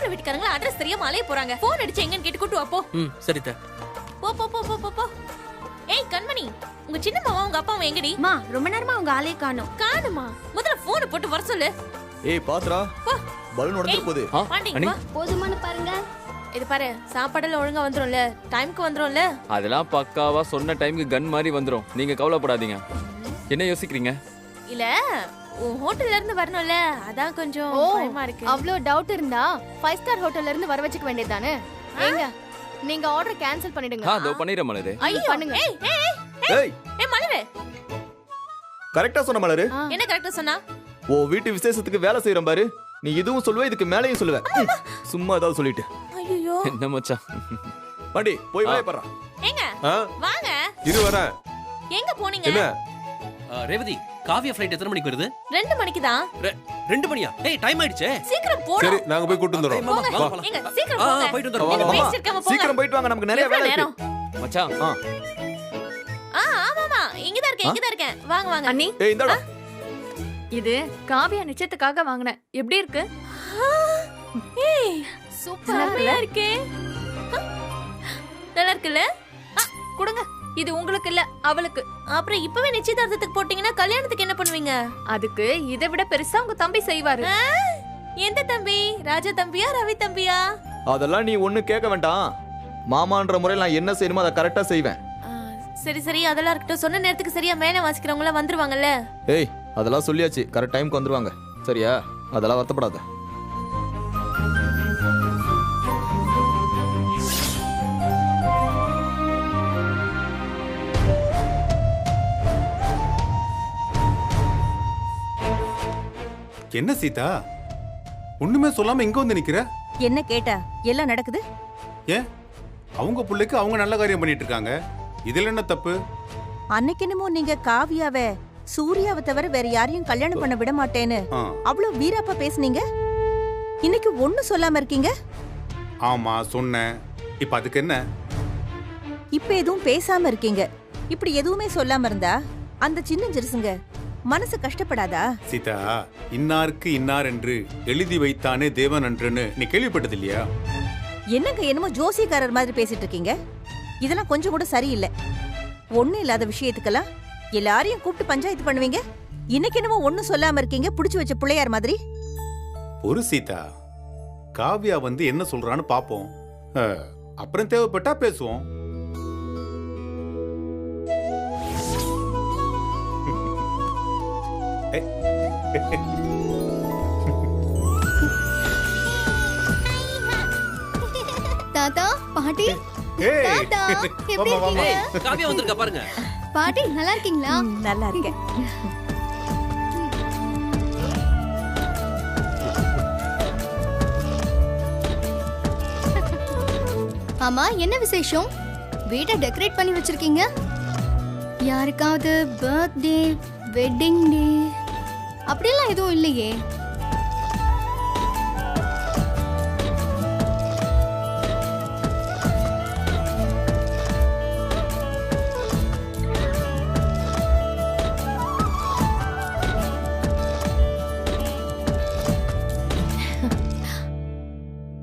மாப்பிள்ளை வீட்டுக்காரங்க அட்ரஸ் தெரியாம அலைய போறாங்க. போன் அடிச்சு எங்கன்னு கேட்டு கூட்டு வா போ. சரிதா. போ போ போ போ போ. ஏய் கண்மணி, உங்க சின்ன மாமா உங்க அப்பாவும் எங்கடி? மா ரொம்ப நேரமா உங்க ஆளே காணோம். காணுமா? முதல்ல போன் போட்டு வர சொல்லு. ஏய் பாத்ரா, பலூன் உடைஞ்சு போகுது. பாண்டி வா. போதுமான பாருங்க. இது பாரு, சாப்பாடெல்லாம் ஒழுங்கா வந்துரும்ல, டைம்க்கு வந்துரும்ல. அதெல்லாம் பக்காவா சொன்ன டைம்க்கு கன் மாதிரி வந்துரும். நீங்க கவலைப்படாதீங்க. என்ன யோசிக்கிறீங்க? இல்ல உன் ஹோட்டல்ல இருந்து வரணும்ல, அதான் கொஞ்சம் பயமா இருக்கு. அவ்ளோ டவுட் இருந்தா 5 ஸ்டார் ஹோட்டல்ல இருந்து வர வச்சுக்க வேண்டியதானே. ஏங்க நீங்க ஆர்டர் கேன்சல் பண்ணிடுங்க. அதோ பண்ணிர மலரு. ஐயோ பண்ணுங்க. ஏய் ஏய் ஏய் ஏய் மலரு, கரெக்ட்டா சொன்ன மலரு. என்ன கரெக்ட்டா சொன்னா? ஓ வீட்டு விசேஷத்துக்கு வேலை செய்யறேன் பாரு, நீ இதுவும் சொல்லுவ இதுக்கு மேலேயும் சொல்லுவ. சும்மா ஏதாவது சொல்லிட்டு. ஐயோ என்ன மச்சான்? பாண்டி போய் வாய பறா. ஏங்க வாங்க. இரு வரேன். எங்க போனீங்க? என்ன ரேவதி, காவியா ஃளைட் எத்தனை மணிக்கு வருது? 2 மணிக்கு தான். 2 மணியா? ஏய் டைம் ஆயிடுச்சே. சீக்கிரம் போடா. சரி நாங்க போய் கூட்டி வந்துறோம். ஏங்க சீக்கிரம் போங்க. போயிட்டு வந்துறோம். என்ன பேசிட்டு இருக்காம போங்க. சீக்கிரம் போயிட்டு வாங்க, நமக்கு நிறைய வேலை இருக்கு. மச்சான் ஆமாமா, இங்க தான் இருக்கேன். வாங்க வாங்க. அண்ணி, ஏய் இந்தடா. இது காவியா நிச்சயத்துக்காக வாங்குனேன். எப்படி இருக்கு? ஏய் சூப்பரா இருக்கே. நல்லா இருக்குல்ல? கொடுங்க. இது உங்களுக்கு இல்ல, அவளுக்கு. அப்புறம் இப்பவே நிச்சயதார்த்தத்துக்கு போட்டீங்கன்னா கல்யாணத்துக்கு என்ன பண்ணுவீங்க? அதுக்கு இதை விட பெருசா உங்க தம்பி செய்வாரு. எந்த தம்பி? ராஜா தம்பியா, ரவி தம்பியா? அதெல்லாம் நீ ஒண்ணு கேட்க வேண்டாம். மாமான்ற முறையில் நான் என்ன செய்யணுமோ அதை கரெக்டா செய்வேன். சரி சரி, அதெல்லாம் இருக்கட்டும். சொன்ன நேரத்துக்கு சரியா மேல வாசிக்கிறவங்க எல்லாம் வந்துருவாங்கல்ல? ஏய் அதெல்லாம் சொல்லியாச்சு, கரெக்ட் டைம்க்கு வந்துருவாங்க. சரியா? அதெல்லாம் வருத்தப்படாத. என்ன சீதா, ஒண்ணுமே சொல்லாம இங்க வந்து நிக்கிற? என்ன கேட்டா எல்லாம் நடக்குது? ஏன் அவங்க பிள்ளைக்கு அவங்க நல்ல காரியம் பண்ணிட்டு இருக்காங்க, இதுல என்ன தப்பு? அன்னைக்கு என்னமோ நீங்க காவியாவை சூர்யாவை தவிர வேற யாரையும் கல்யாணம் பண்ண விட மாட்டேன்னு அவ்வளவு வீராப்பா பேசுனீங்க. இன்னைக்கு ஒண்ணு சொல்லாம இருக்கீங்க. ஆமா சொன்னேன். இப்ப அதுக்கு என்ன? இப்ப எதுவும் பேசாம இருக்கீங்க. இப்படி எதுவுமே சொல்லாம இருந்தா அந்த சின்ன ஜெருசுங்க மனசு கஷ்டப்படாதா? சீதா, இன்னாருக்கு இன்னார் என்று எழுதி வைத்தானே தேவன் அன்றுன்னு நீ கேள்விப்பட்டது இல்லையா? என்னங்க என்னமோ ஜோசியக்காரர் மாதிரி பேசிட்டு இருக்கீங்க. இதெல்லாம் கொஞ்சம் கூட சரியில்லை. ஒண்ணு இல்லாத விஷயத்துக்கெல்லாம் எல்லாரையும் கூப்பிட்டு பஞ்சாயத்து பண்ணுவீங்க. இன்னைக்கு என்னமோ ஒண்ணு சொல்லாம இருக்கீங்க, புடிச்சு வச்ச பிள்ளையார் மாதிரி. ஒரு சீதா, காவியா வந்து என்ன சொல்றான்னு பாப்போம், அப்புறம் தேவைப்பட்டா பேசுவோம். தாத்தா, பாட்டி, தாத்தா, எப்படி இருக்கீங்க? காவியா வந்திருக்கா பாருங்க. பாட்டி நல்லா இருக்கீங்களா? நல்லா இருக்கேன். ஆமா, என்ன விசேஷம்? வீட்டை டெக்கரேட் பண்ணி வச்சிருக்கீங்க. யாருக்காவது பர்த்டே, வெட்டிங் டே அப்படியெல்லாம் எதுவும் இல்லையே.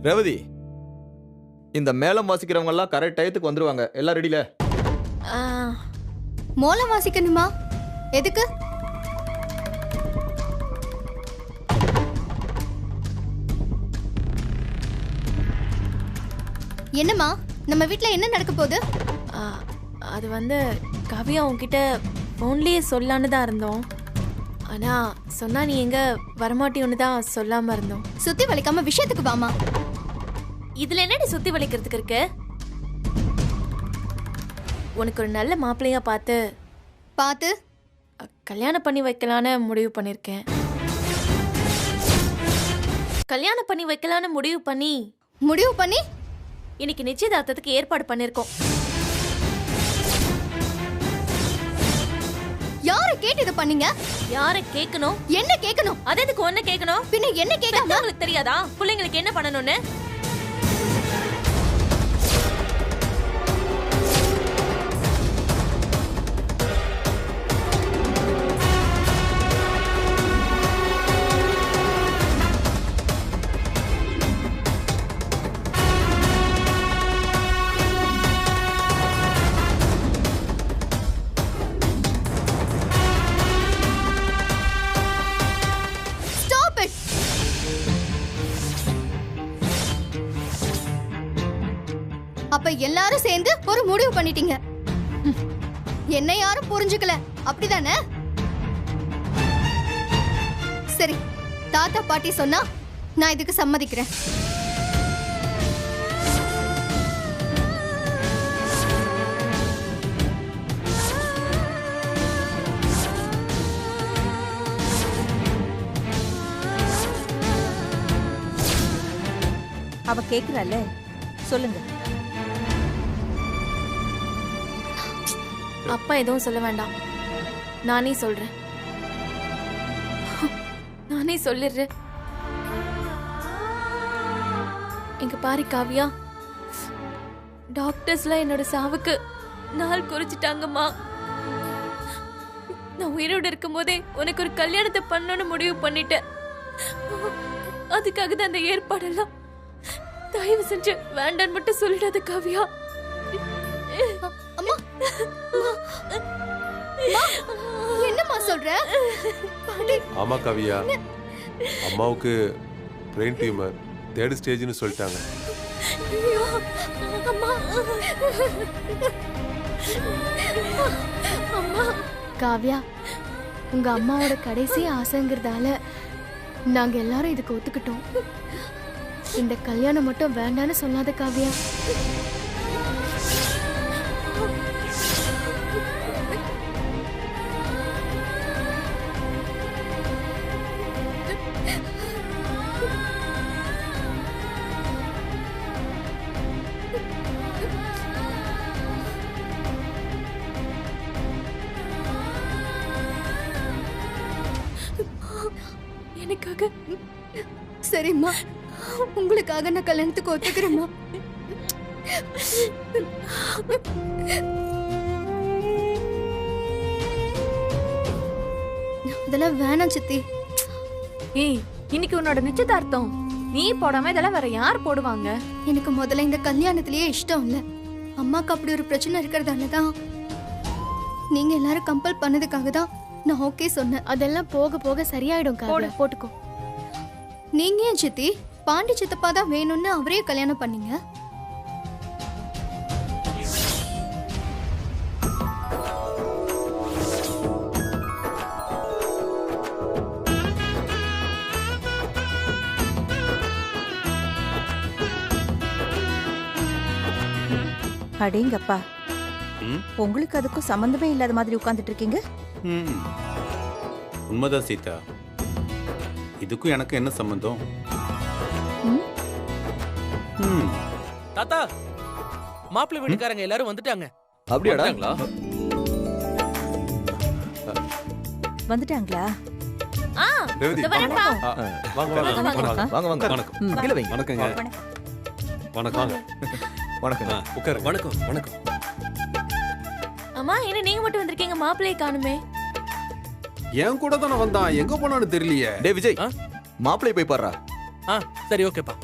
ரேவதி, இந்த மேளம் வாசிக்கிறவங்க எல்லாம் கரெக்ட் டயத்துக்கு வந்துருவாங்க. எல்லாம் ரெடில? மோளம் வாசிக்கணுமா? எதுக்கு? என்னம்மா, நம்ம வீட்ல என்ன நடக்க போகுது? அது வந்து காவியா உன்கிட்ட போன்லயே சொல்லான்னு தான் இருந்தோம். ஆனா சொன்னா நீ எங்க வரமாட்டியோன்னு தான் சொல்லாம இருந்தோம். சுத்தி வளைக்காம விஷயத்துக்கு வாமா. இதுல என்னடி சுத்தி வளைக்கிறதுக்கு இருக்கு? உனக்கு ஒரு நல்ல மாப்பிள்ளையா பார்த்து கல்யாணம் பண்ணி வைக்கலான்னு முடிவு பண்ணிருக்கேன். கல்யாணம் பண்ணி வைக்கலான்னு முடிவு பண்ணி இன்னைக்கு நிச்சயதார்த்தத்துக்கு ஏற்பாடு பண்ணிருக்கோம். யாரை கேட்டு இத பண்ணீங்க? யாரை கேட்கணும்? என்ன கேட்கணும்? அது எதுக்கு ஒண்ணு கேட்கணும்? பின்ன என்ன கேட்காம உங்களுக்கு தெரியாதா பிள்ளைங்களுக்கு என்ன பண்ணணும்னு? முடிவு பண்ணிட்டீங்க. என்ன யாரும் புரிஞ்சுக்கல, அப்படிதானே? சரி, தாத்தா பாட்டி சொன்னா நான் இதுக்கு சம்மதிக்கிறேன். அவ கேக்குறால, சொல்லுங்க. அப்பா எதுவும் சொல்ல வேண்டாம், நானே சொல்றேன். நானே சொல்லிடுறேன். இங்க பாரு காவியா, டாக்டர்ஸ்லாம் என்னோட சாவுக்கு நாள் குறிச்சிட்டாங்கம்மா. நான் உயிரோடு இருக்கும் போதே உனக்கு ஒரு கல்யாணத்தை பண்ணணும்னு முடிவு பண்ணிட்டேன். அதுக்காக தான் அந்த ஏற்பாடெல்லாம். தயவு செஞ்சு வேண்டான்னு மட்டும் சொல்லிடாத காவியா. அம்மா, என்னம்மா சொல்ற? ஆமா கவியா, அம்மாவுக்கு பிரெயின் டியூமர் 3rd ஸ்டேஜ்னு சொல்லிட்டாங்க. காவ்யா, உங்க அம்மாவோட கடைசி ஆசைங்கிறதால நாங்க எல்லாரும் இதுக்கு ஒத்துக்கிட்டோம். இந்த கல்யாணம் மட்டும் வேண்டான்னு சொல்லாத காவ்யா. எனக்காக சரிம்மா, உங்களுக்காக நான் கல்யாணத்துக்கு ஒத்துக்கிறேம்மா. இதெல்லாம் வேணாம் சித்தி. ஏய், இன்னைக்கு உன்னோட நிச்சயதார்த்தம். நீ போடாம இதெல்லாம் வேற யார் போடுவாங்க? எனக்கு முதல்ல இந்த கல்யாணத்திலேயே இஷ்டம் இல்ல. அம்மாக்கு அப்படி ஒரு பிரச்சனை இருக்கிறதால தான் நீங்க எல்லாரும் கம்பல் பண்ணதுக்காக தான் நான் ஓகே சொன்னேன். அதெல்லாம் போக போக சரியாயிடும் காவியா, போட்டுக்கோ. நீங்க ஏன் சித்தி பாண்டி சித்தப்பா தான் வேணும்னு அவரே கல்யாணம் பண்ணீங்க? அடேங்கப்பா, ம்? உங்களுக்கு அதுக்கும் சம்பந்தமே இல்லாத மாதிரி உட்கார்ந்துட்டு இருக்கீங்க. உண்மைதான் சீதா, இதுக்கும் எனக்கு என்ன சம்பந்தம்? தாத்தா, மாப்பிள்ளை வீட்டுக்காரங்க எல்லாரும் வந்துட்டாங்க. அப்படியாடா? வந்துட்டாங்களா? ரேவதி, வரேன்ப்பா. வாங்க வாங்க வாங்க. வாங்க வாங்க. வணக்கம். கீழே வைங்க. வணக்கங்க. வணக்கம். வணக்கம். உட்காரு. வணக்கம் வணக்கம். அம்மா, என்ன நீங்க மட்டும் வந்திருக்கீங்க? மாப்பிள்ளையை காணுமே. என் கூட தானே வந்தான், எங்க போனான்னு தெரியலையே. டேய் விஜய், ஆ? மாப்பிள்ளை போய் பாடுறா. சரி, ஓகேப்பா.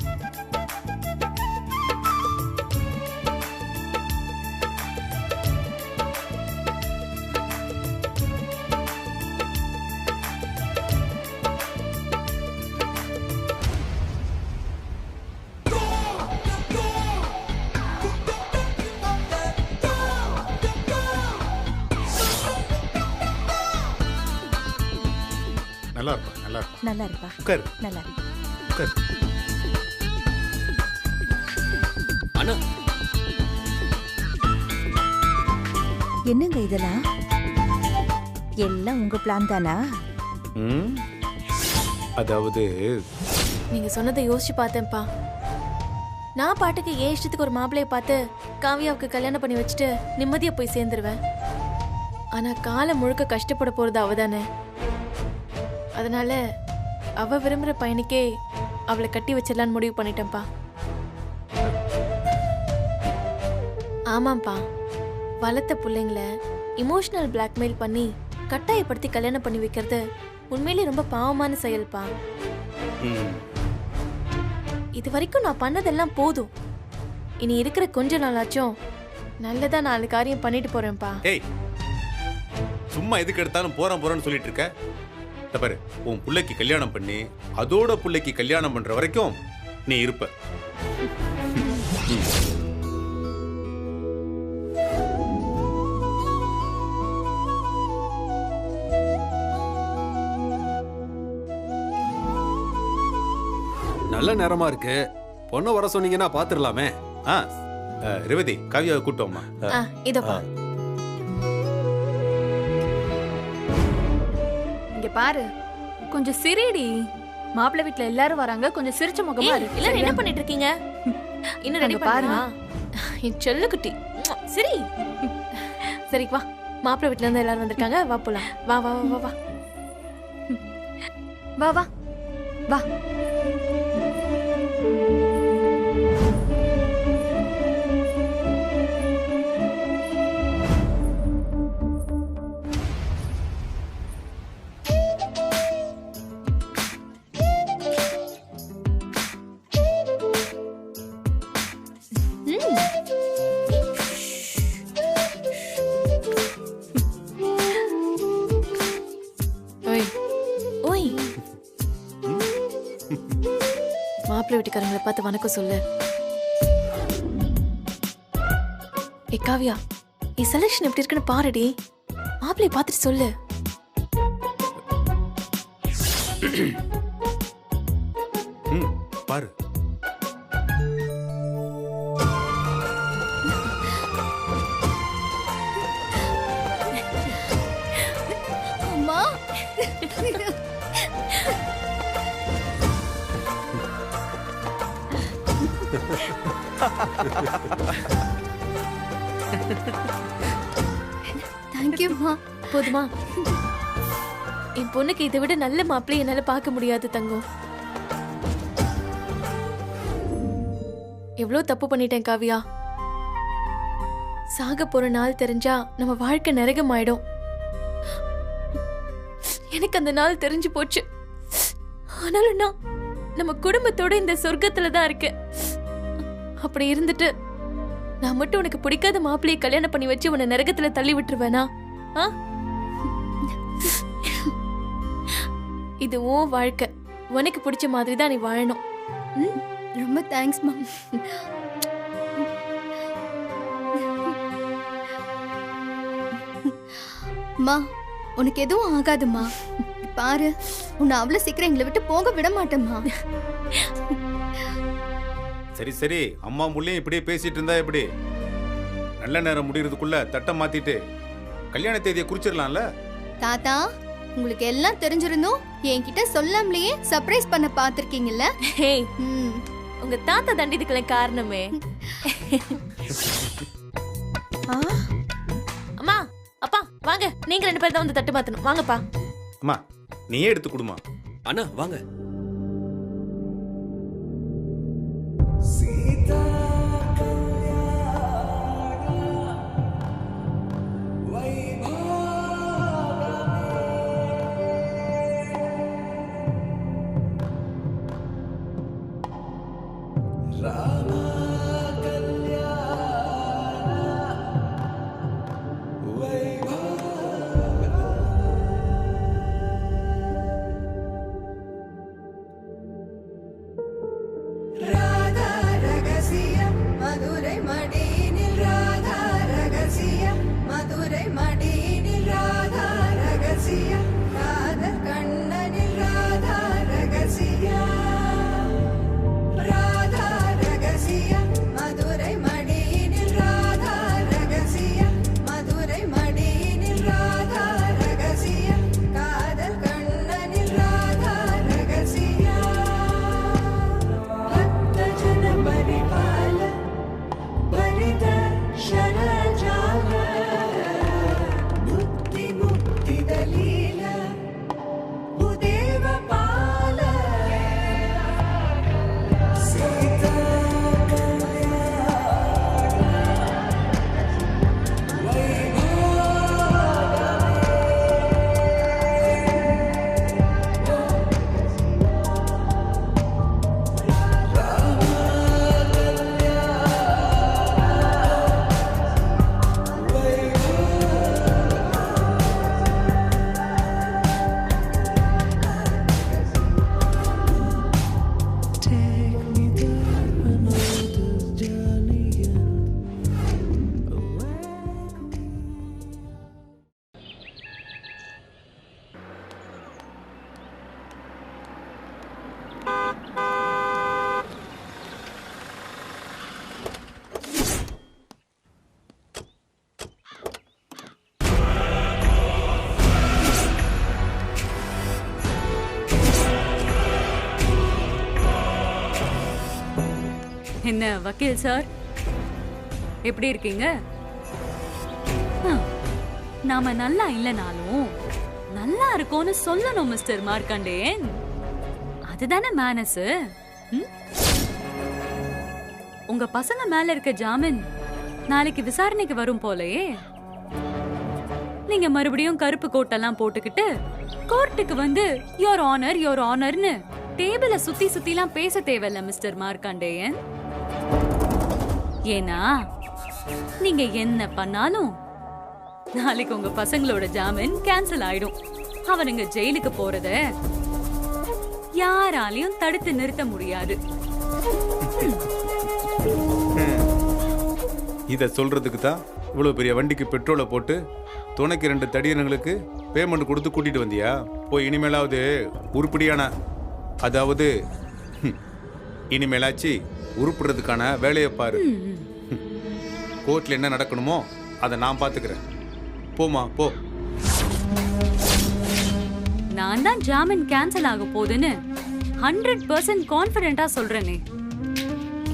நல்லா இருப்பா, நல்லா இருப்பா. நல்லா இருப்பா, உட்காரு, நல்லா இருப்பா. உட்காரு. அண்ணா, என்னங்க இதெல்லாம்? எல்லாம் உங்க பிளான் தானா? அதாவது நீங்க சொன்னதை யோசிச்சு பார்த்தேன்ப்பா. நான் பாட்டுக்கு ஏன் இஷ்டத்துக்கு ஒரு மாப்பிள்ளையை பார்த்து காவியாவுக்கு கல்யாணம் பண்ணி வச்சுட்டு நிம்மதியா போய் சேர்ந்துருவேன். ஆனா காலம் முழுக்க கஷ்டப்பட போறது அவதானே. அதனால அவ விரும்புற பையனுக்கே அவளை கட்டி வச்சிடலான்னு முடிவு பண்ணிட்டேன்ப்பா. ஆமாம்ப்பா, வளர்த்த பிள்ளைங்கள இமோஷனல் பிளாக்மெயில் பண்ணி கட்டாயப்படுத்தி கல்யாணம் பண்ணி வைக்கிறது உண்மையிலேயே ரொம்ப பாவமான செயல்பா. இது வரைக்கும் நான் பண்ணதெல்லாம் போதும். இனி இருக்கிற கொஞ்ச நாளாச்சும் நல்லதா 4 காரியம் பண்ணிட்டு போறேன்ப்பா. ஏய், சும்மா எதுக்கு எடுத்தாலும் போறேன்னு சொல்லிட்டு இருக்க? பாரு, உன் பிள்ளைக்கு கல்யாணம் பண்ணி அதோட பிள்ளைக்கு கல்யாணம் பண்ற வரைக்கும் நீ இருப்ப. நல்ல நேரமா இருக்கு. பொண்ணை வர சொன்னீங்கன்னா பாத்துடலாமே. ஆ ரேவதி காவியாவை கூட்டோம்மா. இதோப்பா. இங்க பாரு, கொஞ்சம் சிரிடி. மாப்பிள்ளை வீட்ல எல்லாரும் வராங்க, கொஞ்சம் சிரிச்ச முகமா இருக்கு. இல்ல என்ன பண்ணிட்டு இருக்கீங்க? இன்னும் ரெடி பாருமா. என் செல்ல குட்டி. சரி சரி வா. மாப்பிள்ளை வீட்ல இருந்து எல்லாரும் வந்திருக்காங்க. வா போலாம். வா வா வா வா வா வா வா. மாப்பிள்ளை வீட்டுக்காரங்களை பார்த்து வணக்கம் சொல்லு. ஏ காவியா, என் செலக்ஷன் எப்படி இருக்குன்னு பாருடி. மாப்பிள்ளைய பார்த்துட்டு சொல்லு. பாரு. அம்மா தேங்க்யூம்மா. போதுமா? என் பொண்ணுக்கு இதை விட நல்ல மாப்பிள்ளை என்னால பார்க்க முடியாது தங்கம். எவ்வளவு தப்பு பண்ணிட்டேன் காவியா. சாக போற நாள் தெரிஞ்சா நம்ம வாழ்க்கை நரகமாயிடும். எனக்கு அந்த நாள் தெரிஞ்சு போச்சு. ஆனாலும் நான் நம்ம குடும்பத்தோட இந்த சொர்க்கத்துல தான் இருக்கேன். அப்படி இருந்துட்டு நான் மட்டும் உனக்கு பிடிக்காத மாப்பிள்ளையை கல்யாணம் பண்ணி வச்சு உன்னை நரகத்துல தள்ளி விட்டுருவேனா? இது உன் வாழ்க்கை. உனக்கு பிடிச்ச மாதிரி தான் நீ வாழணும். ரொம்ப தேங்க்ஸ்மா. அம்மா உனக்கு எதுவும் ஆகாதுமா. பாரு, உன்னை அவ்வளவு சீக்கிரம் எங்களை விட்டு போக விட மாட்டேம்மா. சரி சரி, அம்மா முள்ளையும் இப்படியே பேசிட்டு இருந்தா எப்படி? நல்ல நேரம் முடியறதுக்குள்ள தட்டம் மாத்திட்டு கல்யாண தேதியை குறிச்சிடலாம்ல. தாத்தா, உங்களுக்கு எல்லாம் தெரிஞ்சிருந்தும் என்கிட்ட சொல்லாமலேயே சர்ப்ரைஸ் பண்ண பாத்திருக்கீங்கல்ல. உங்க தாத்தா தண்டிதுக்கெல்லாம் காரணமே. அம்மா அப்பா வாங்க. நீங்க 2 பேர் தான் வந்து தட்டு மாத்தணும். வாங்கப்பா. அம்மா நீயே எடுத்து கொடுமா. அண்ணா வாங்க. என்ன வக்கீல் சார், எப்படி இருக்கீங்க? நாம நல்லா இல்லனாலும் நல்லா இருக்கோன்னு சொல்லணும் மிஸ்டர் மார்க்கண்டேயன். அதுதானே மேனஸ். உங்க பசங்க மேல இருக்க ஜாமீன் நாளைக்கு விசாரணைக்கு வரும் போலயே. நீங்க மறுபடியும் கருப்பு கோட்டெல்லாம் போட்டுக்கிட்டு கோர்ட்டுக்கு வந்து யோர் ஆனர் யோர் ஆனர்னு டேபிள சுத்தி சுத்திலாம் பேச தேவையில்ல மிஸ்டர் மார்க்கண்டேயன். ஏன்னா நீங்க என்ன பண்ணாலும் நாளைக்கு உங்க பசங்களோட ஜாமீன் கேன்சல் ஆயிடும். அவனுங்க ஜெயிலுக்கு போறத யாராலையும் தடுத்து நிறுத்த முடியாது. இத சொல்றதுக்கு தான் இவ்வளவு பெரிய வண்டிக்கு பெட்ரோலை போட்டு துணைக்கு 2 தடியனுங்களுக்கு பேமெண்ட் கொடுத்து கூட்டிட்டு வந்தியா? போய் இனிமேலாவது உருப்படியான, அதாவது இனிமேலாச்சு உருப்படுறதுக்கான வேலையை பாரு. கோர்ட்ல என்ன நடக்கணுமோ அதை நான் பாத்துக்கிறேன். போமா போ. நான் தான் ஜாமீன் கேன்சல் ஆக போகுதுன்னு 100% கான்ஃபிடென்ட்டா சொல்றேனே,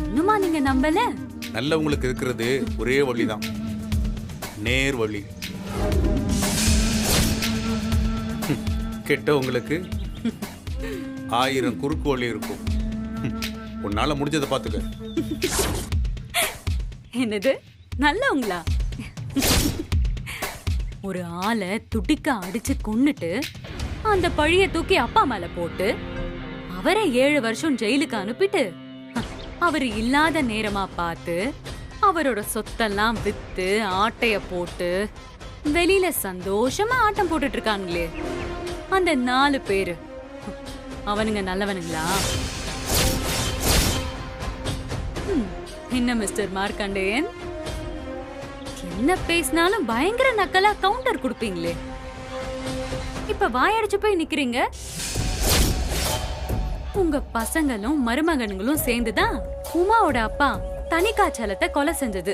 இன்னுமா நீங்க நம்பல? நல்லவங்களுக்கு இருக்கிறது ஒரே வழிதான், நேர் வழி. கெட்டவங்களுக்கு 1000 குறுக்கு வழி இருக்கும். உன்னால முடிஞ்சதை பாத்துக்க. என்னது நல்லவங்களா? ஒரு ஆளை துடிக்க அடிச்சு கொன்னுட்டு அந்த பழிய தூக்கி அப்பா மேல போட்டு அவரை 7 வருஷம் ஜெயிலுக்கு அனுப்பிட்டு அவரு இல்லாத நேரமா பார்த்து அவரோட சொத்தெல்லாம் வித்து ஆட்டைய போட்டு வெளியில சந்தோஷமா ஆட்டம் போட்டுட்டு இருக்காங்களே அந்த 4 பேரு, அவனுங்க நல்லவனுங்களா? என்ன மிஸ்டர் மார்க்கண்டேயன், என்ன பேசினாலும் பயங்கர நக்கலா கவுண்டர் கொடுப்பீங்களே, இப்ப வாயடிச்சு போய் நிக்கிறீங்க. உங்க பசங்களும் மருமகன்களும் சேர்ந்துதான் உமாவோட அப்பா தனிக்காச்சலத்தை கொலை செஞ்சது.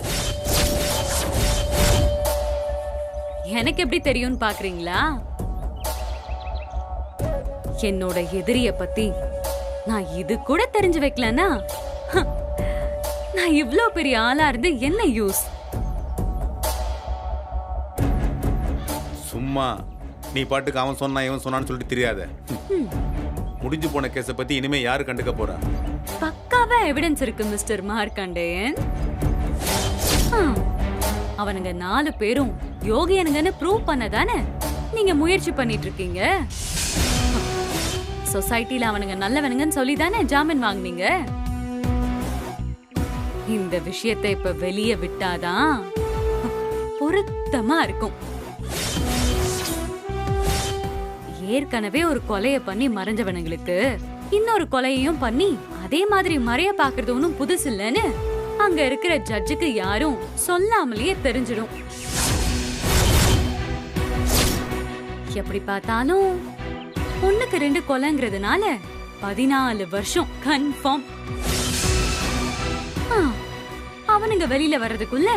எனக்கு எப்படி தெரியும்னு பாக்குறீங்களா? என்னோட எதிரிய பத்தி நான் இது கூட தெரிஞ்சு வைக்கலனா நான் இவ்ளோ பெரிய ஆளா இருந்து என்ன யூஸ்? சும்மா நீ பாட்டுக்கு அவன் சொன்னா இவன் சொன்னான்னு சொல்லிட்டு தெரியாத. முடிஞ்சு போன கேஸ பத்தி இனிமே யாரு கண்டுக்க போறா? பக்காவா எவிடன்ஸ் இருக்கு மிஸ்டர் மார்க்கண்டேயன். அவனுங்க 4 பேரும் யோகியனுங்கன்னு ப்ரூவ் பண்ணதானே நீங்க முயற்சி பண்ணிட்டு இருக்கீங்க. சொசைட்டில அவனுங்க நல்லவனுங்கன்னு சொல்லி தானே ஜாமீன் வாங்குனீங்க. இந்த விஷயத்தை இப்ப வெளியே விட்டாதான் பொருத்தமா இருக்கும். ஏற்கனவே ஒரு கொலைய பண்ணி மறைஞ்சவனுங்களுக்கு இன்னொரு கொலையையும் பண்ணி அதே மாதிரி மறைய பாக்குறது ஒன்னும் புதுசு இல்லன்னு அங்க இருக்கிற ஜட்ஜுக்கு யாரும் சொல்லாமலேயே தெரிஞ்சிடும். எப்படி பார்த்தாலும் 1க்கு 2 கொலைங்கிறதுனால 14 வருஷம் கன்ஃபார்ம். அவனுங்க வெளியில வர்றதுக்குள்ள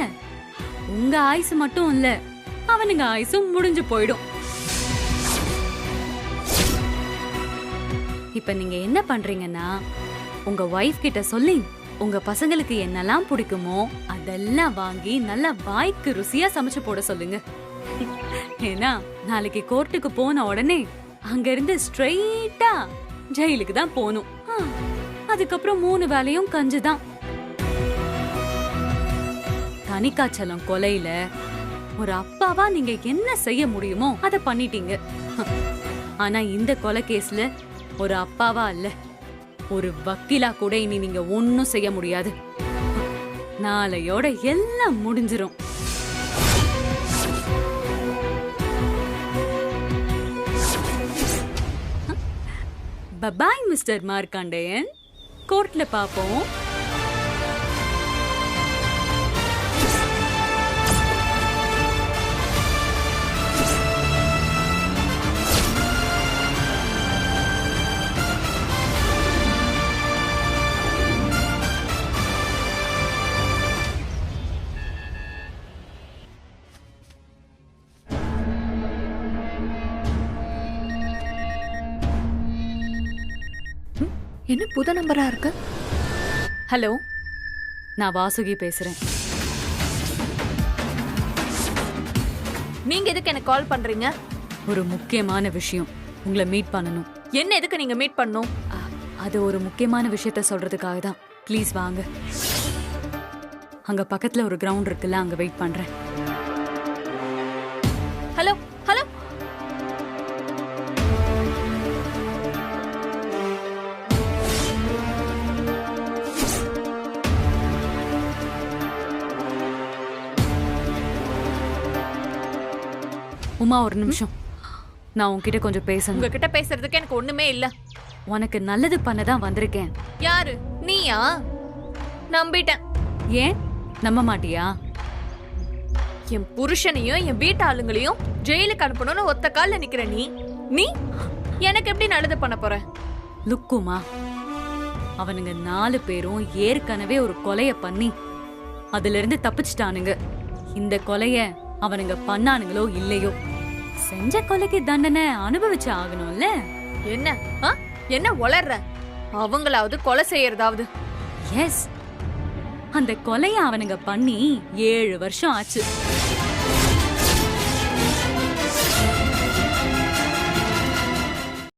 உங்க ஆயுசு மட்டும் இல்ல, அவனுங்க ஆயுசும் முடிஞ்சு போயிடும். இப்ப நீங்க என்ன பண்றீங்கன்னா, உங்க வைஃப் கிட்ட சொல்லி உங்க பசங்களுக்கு என்னெல்லாம் பிடிக்குமோ அதெல்லாம் வாங்கி நல்லா வாய்க்கு ருசியா சமைச்சு போட சொல்லுங்க. ஏன்னா நாளைக்கு கோர்ட்டுக்கு போன உடனே அங்க இருந்து ஸ்ட்ரெயிட்டா ஜெயிலுக்கு தான் போகணும். அதுக்கப்புறம் 3 வேலையும் கஞ்சுதான். தனிக்காச்சலம் கொலையில ஒரு அப்பாவா நீங்க என்ன செய்ய முடியுமோ அத பண்ணிட்டீங்க. ஆனா இந்த கொலை கேஸ்ல ஒரு அப்பாவா இல்ல, ஒரு வக்கீலா கூட இனி நீங்க ஒன்னும் செய்ய முடியாது. நாளையோட எல்லாம் முடிஞ்சிரும். பபாய் மிஸ்டர் மார்க்கண்டேயன், கோர்ட்ல பாப்போம். என்ன புது நம்பரா இருக்கு? ஹலோ, நான் வாசுகி பேசுறேன். நீங்க எதுக்கு எனக்கு கால் பண்றீங்க? ஒரு முக்கியமான விஷயம், உங்களை மீட் பண்ணணும். என்ன எதுக்கு நீங்க மீட் பண்ணணும்? அது ஒரு முக்கியமான விஷயத்த சொல்றதுக்காக தான். ப்ளீஸ் வாங்க. அங்க பக்கத்துல ஒரு கிரவுண்ட் இருக்குல்ல, அங்க வெயிட் பண்றேன். ஹலோ ஹலோ, உமா ஒரு நிமிஷம், நான் உன்கிட்ட கொஞ்சம் பேசணும். உங்ககிட்ட பேசுறதுக்கு எனக்கு ஒண்ணுமே இல்ல. உனக்கு நல்லது பண்ணதான் வந்திருக்கேன். யாரு நீயா? நம்பிட்டேன். ஏன் நம்ப மாட்டியா? என் புருஷனையும் என் வீட்டு ஆளுங்களையும் ஜெயிலுக்கு அனுப்பணும்னு ஒத்த கால்ல நிக்கிற நீ எனக்கு எப்படி நல்லது பண்ண போற? லுக்குமா, அவனுங்க 4 பேரும் ஏற்கனவே ஒரு கொலைய பண்ணி அதுல இருந்து தப்பிச்சிட்டானுங்க. இந்த கொலைய அவனுங்க பண்ணானுங்களோ இல்லையோ, செஞ்ச கொலைக்கு தண்டனை அனுபவிச்சு ஆகணும்ல. என்ன உளர்ற? அவங்களாவது கொலை செய்யறதாவது? எஸ், அந்த கொலைய அவனுங்க பண்ணி 7 வருஷம் ஆச்சு.